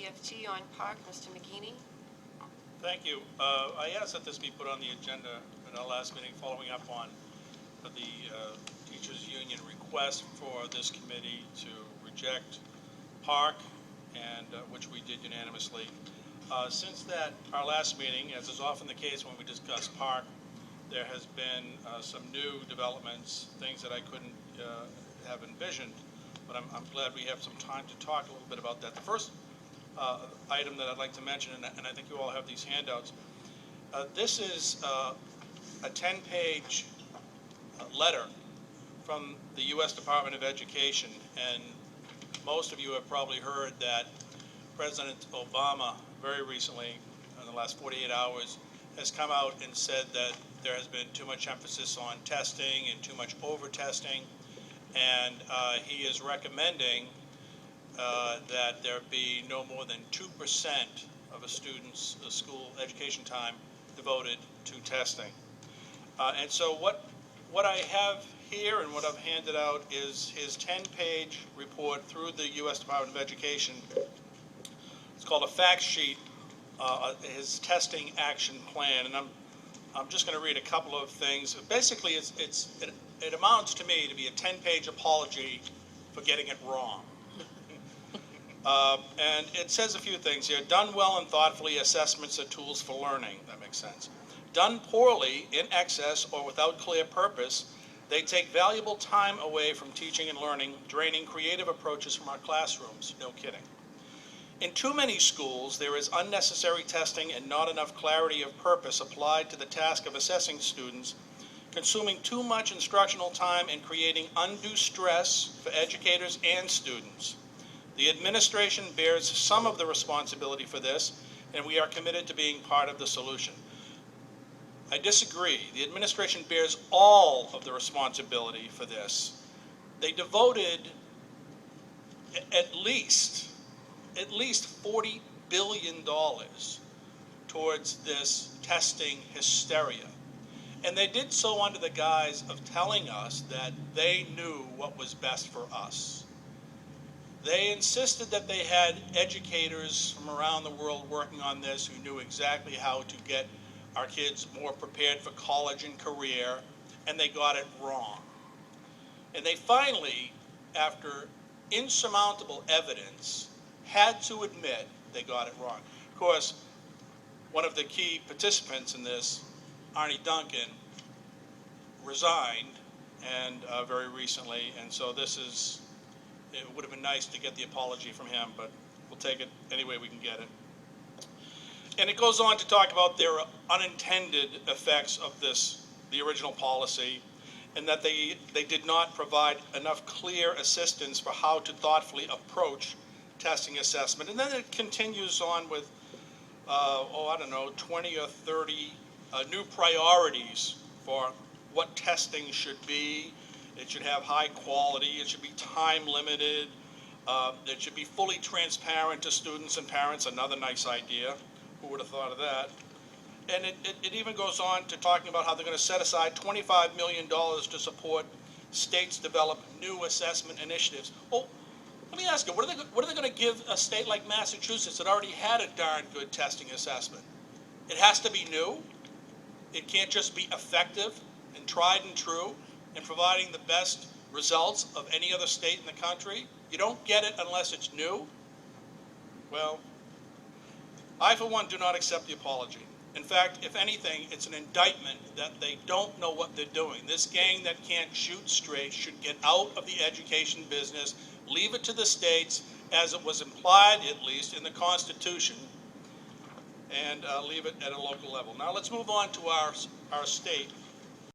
EFT on Park, Mr. McGeaney. Thank you. I asked that this be put on the agenda at our last meeting, following up on the teachers union request for this committee to reject Park, and which we did unanimously. Since that, our last meeting, as is often the case when we discuss Park, there has been some new developments, things that I couldn't have envisioned, but I'm glad we have some time to talk a little bit about that. The first item that I'd like to mention, and I think you all have these handouts, this is a 10-page letter from the U.S. Department of Education, and most of you have probably heard that President Obama very recently, in the last 48 hours, has come out and said that there has been too much emphasis on testing and too much over-testing, and he is recommending that there be no more than 2% of a student's school education time devoted to testing. And so what I have here and what I've handed out is his 10-page report through the U.S. Department of Education. It's called a fact sheet, his testing action plan, and I'm just going to read a couple of things. Basically, it amounts to me to be a 10-page apology for getting it wrong. And it says a few things here. Done well and thoughtfully, assessments are tools for learning. That makes sense. Done poorly, in excess, or without clear purpose, they take valuable time away from teaching and learning, draining creative approaches from our classrooms. No kidding. In too many schools, there is unnecessary testing and not enough clarity of purpose applied to the task of assessing students, consuming too much instructional time and creating undue stress for educators and students. The administration bears some of the responsibility for this, and we are committed to being part of the solution. I disagree. The administration bears all of the responsibility for this. They devoted at least $40 billion towards this testing hysteria. And they did so under the guise of telling us that they knew what was best for us. They insisted that they had educators from around the world working on this who knew exactly how to get our kids more prepared for college and career, and they got it wrong. And they finally, after insurmountable evidence, had to admit they got it wrong. Of course, one of the key participants in this, Arnie Duncan, resigned and very recently, and so it would have been nice to get the apology from him, but we'll take it any way we can get it. And it goes on to talk about their unintended effects of the original policy, and that they did not provide enough clear assistance for how to thoughtfully approach testing assessment. And then it continues on with, 20 or 30 new priorities for what testing should be. It should have high quality, it should be time limited, it should be fully transparent to students and parents, another nice idea. Who would have thought of that? And it even goes on to talking about how they're going to set aside $25 million to support states develop new assessment initiatives. Well, let me ask you, what are they going to give a state like Massachusetts that already had a darn good testing assessment? It has to be new. It can't just be effective and tried and true and providing the best results of any other state in the country. You don't get it unless it's new. Well, I, for one, do not accept the apology. In fact, if anything, it's an indictment that they don't know what they're doing. This gang that can't shoot straight should get out of the education business, leave it to the states, as it was implied, at least, in the Constitution, and leave it at a local level. Now let's move on to our state.